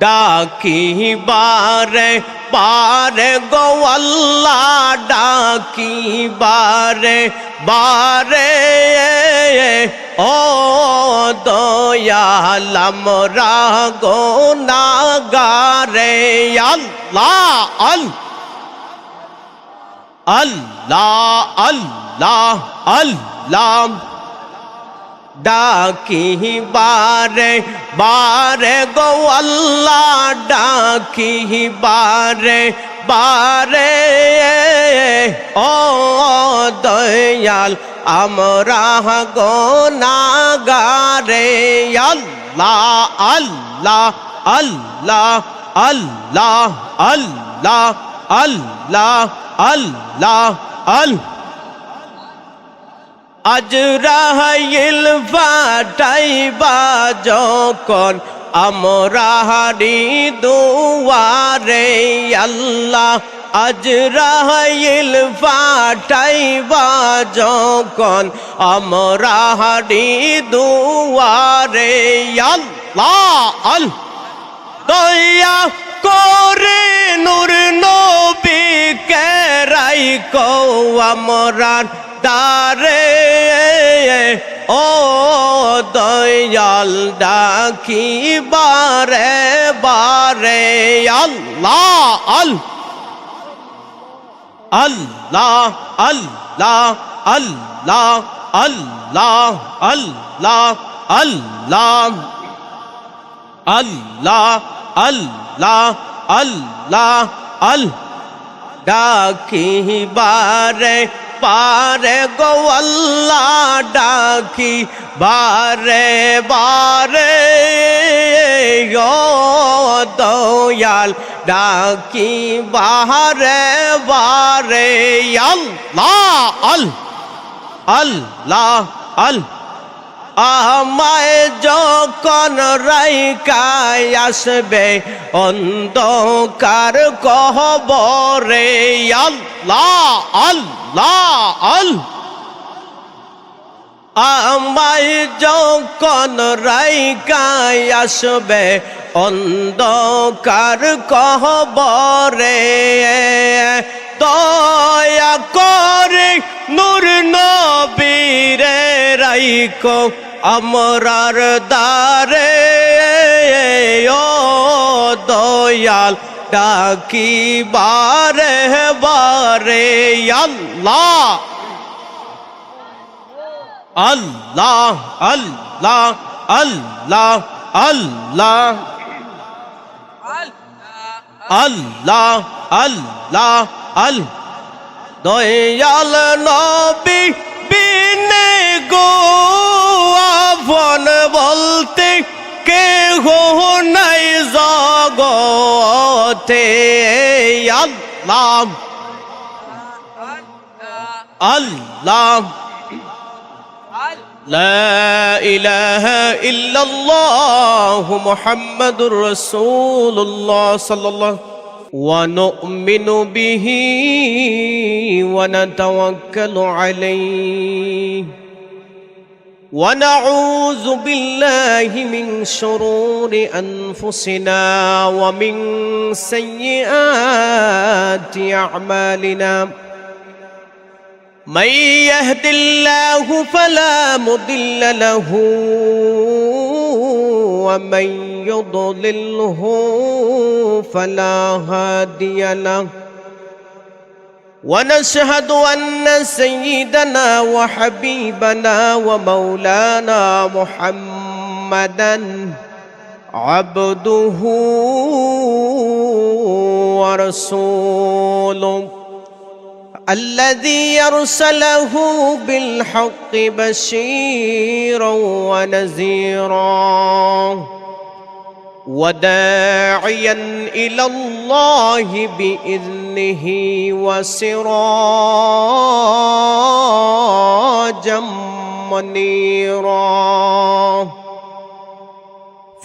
ডাকি বারে বারে গো আল্লাহ, ডাকি বারে বারে ও দয়াল আমরা গুনাহগারে। আল্লাহ আল্লাহ আল্লাহ আল্লাহ ডাকি বারে বারে গো আল্লাহ, ডাকি বারে বারে ও দয়াল আমরা গুনাহগারে। আল্লাহ আল্লাহ আল্লাহ আল্লাহ আল্লাহ আল্লাহ আল্লাহ আল্লাহ আজরাইল ফাটাইবা যখন আমরা হারি দুয়ারে। আল্লাহ আজরাইল ফাটাইবা যখন আমরা হারি দুয়ারে। আল্লাহ আল্লাহ দয়া করে নূর নবীকে রাইখো আমরার দারে ও দয়াল ডাকি বারে বারে। আল্লাহ আল্লাহ আল্লাহ আল্লাহ আল্লাহ আল্লাহ আল্লাহ আল্লাহ আল্লাহ আল্লাহ আল্লাহ ডাকি বারে বারে গো আল্লাহ, ডাকি বারে বারে ও দয়াল ডাকি বারে বারে। আল্লাহ আল্লাহ আল্লাহ আমায় যখন রাইখায় আসবে অন্ধকার কবরে। আল্লাহ আল্লাহ আল্লাহ আমায় যখন রাইখায় আসবে অন্ধকার কবরে। দয়া করে নূর নবীরে রাইখো আমরার দারে ও দয়াল ডাকি বারে বারে। আল্লাহ আল্লাহ আল্লাহ আল্লাহ আল্লাহ আল্লাহ আল্লাহ আল্লাহ দয়াল নবী বিনে গো আপন বলতে কেহ নাই জগতে। আল্লাহ আল্লাহ লা ইলাহা ইল্লাল্লাহু মুহাম্মাদুর রাসূলুল্লাহ সাল্লাল্লাহু ওয়া নু'মিনু বিহি ওয়া নাতাওয়াক্কালু আলাইহি ওয়া নাউযু বিল্লাহি মিন শুরুরি আনফুসিনা ওয়া মিন সাইয়্যাতি আ'মালিনা। من يهد الله فلا مضل له ومن يضلله فلا هادي له ونشهد أن سيدنا وحبيبنا ومولانا محمدا عبده ورسوله الذي أرسله بالحق بشيرا ونذيرا وداعيا إلى الله بإذنه وسراجا منيرا.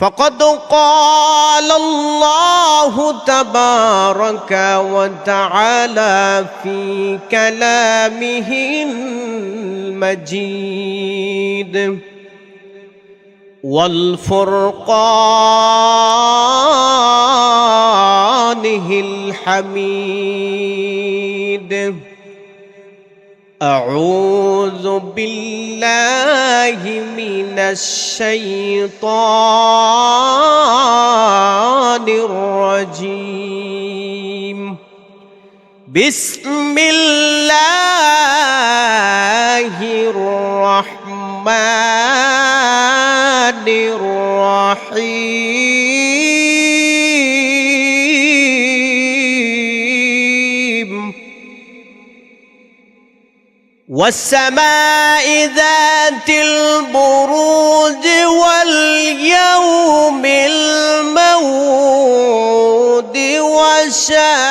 فقد قال الله تبارك وتعالى في كلامه المجيد والفرقانه الحميد أعوذ بالله من الشيطان الرجيم بسم الله الرحمن الرحيم والسماء ذات البروج واليوم الموعود وشاهد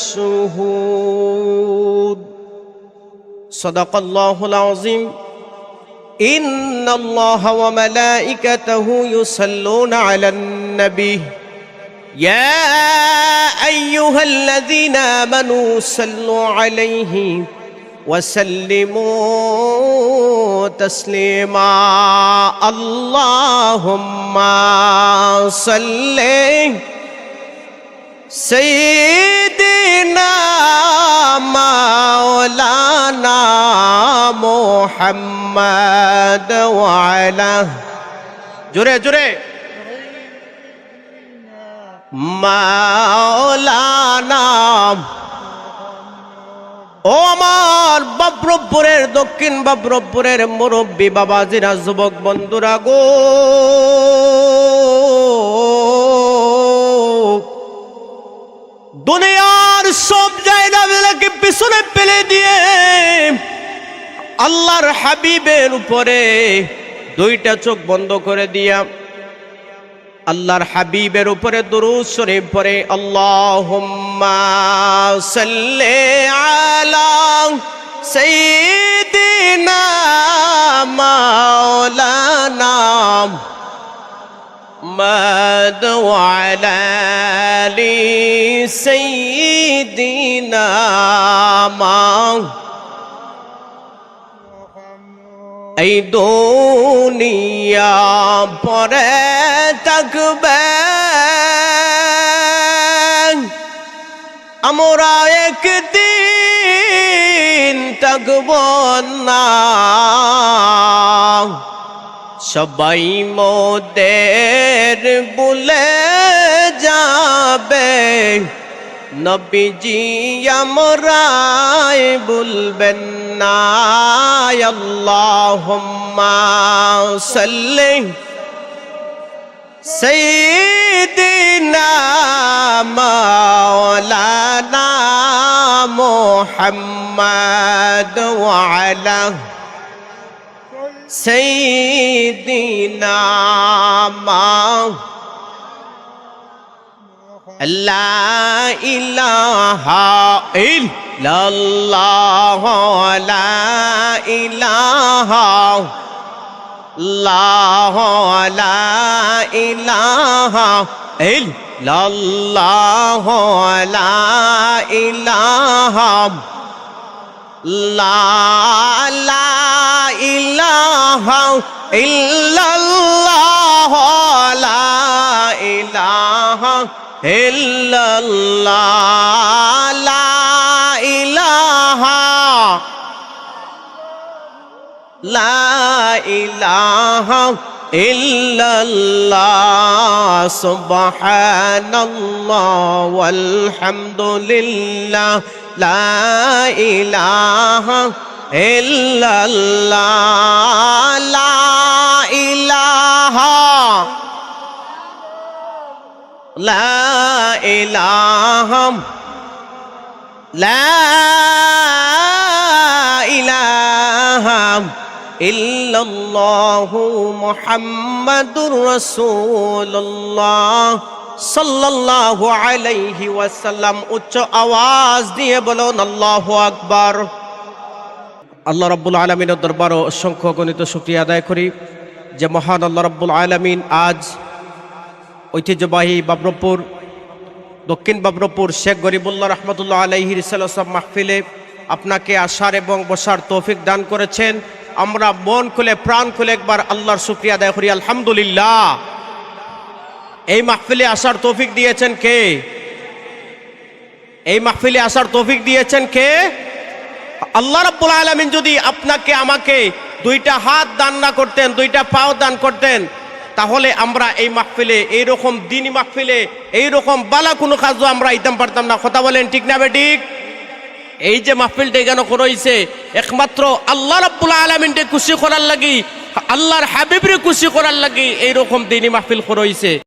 ومشهود صدق الله العظيم إن الله وملائكته يصلون على النبي يا أيها الذين آمنوا صلوا عليه وسلموا تسليما اللهم صل سيدنا مولانا محمد وعلى جري جري মাওলানা ও আমার বাবরপুরের দক্ষিণ বাবরপুরের মুরব্বী বাবাজিরা যুবক বন্ধুরা গো দুনিয়ার সব জায়গাগুলোকে পিছনে ফেলে দিয়ে আল্লাহর হাবিবের উপরে দুইটা চোখ বন্ধ করে দিয়া আল্লাহর হাবিবের উপরে দুরূদ শরীফ পড়ে আল্লাহুম্মা সাল্লি আলা সাইয়্যিদিনা মাওলানা মুহাম্মদ ওয়া আলা আলি সাইয়্যিদিনা এই দুনিয়া পরে থাকবে আমরা একদিন থাকব না সবাই মোদের ভুলে যাবে নবীজি আমরাই ভুলবেন না আল্লাহুম্মা সাল্লি সাইয়্যিদিনা মাওলানা মুহাম্মদ ওয়া আলা সাইয়্যিদিনা লা ইলাহা ইল্লাল্লাহ লা ইলাহা ইল্লাল্লাহ লা ইলাহা ইল্লাল্লাহ লা ইলাহা লা ইলাহা ইল্লাল্লাহ লা ইলাহা ইল্লাল্লাহ লা ইলাহা লা ইলাহা ইল্লাল্লাহ সুবহানাল্লাহ ওয়ালহামদুলিল্লাহ লা ইলাহা ইল্লাল্লাহ লা ইলাহা লা ইলাহা লা ইলাহা ইল্লাল্লাহু মুহাম্মাদুর রাসূলুল্লাহ সাল্লাল্লাহু আলাইহি ওয়াসাল্লাম। উচ্চ আওয়াজ দিয়ে বলুন আল্লাহু আকবার। আল্লাহ রাব্বুল আলামিনের দরবারে অসংখ্য গণিত শুকরিয়া আদায় করি যে মহান আল্লাহ রাব্বুল আলামিন আজ ঐতিহ্যবাহী বাবরপুর দক্ষিণ বাবরপুর শেখ গরিবুল্লাহ রহমতুল্লাহ আলাইহির সালাম মাহফিলে আপনাকে আসার এবং বসার তৌফিক দান করেছেন। আমরা মন খুলে প্রাণ খুলে একবার আল্লাহর শুকরিয়া আদায় করি আলহামদুলিল্লাহ। এই মাহফিলে আসার তৌফিক দিয়েছেন কে? এই মাহফিলে আসার তৌফিক দিয়েছেন কে? আল্লাহ রাব্বুল আলামিন যদি আপনাকে আমাকে দুইটা হাত দান না করতেন, দুইটা পাও দান করতেন, তাহলে আমরা এই মাহফিলে, এইরকম দিনী মাহফিলে, এইরকম বালা কোনো কাজও আমরা আইতাম পারতাম না। কথা বলেন ঠিক না বেঠিক? এই যে মাহফিলটা কেন করাইছে, একমাত্র আল্লাহ রাব্বুল আলামিনকে খুশি করার লাগি, আল্লাহর হাবিবরে খুশি করার লাগি এইরকম দিনী মাহফিল করাইছে।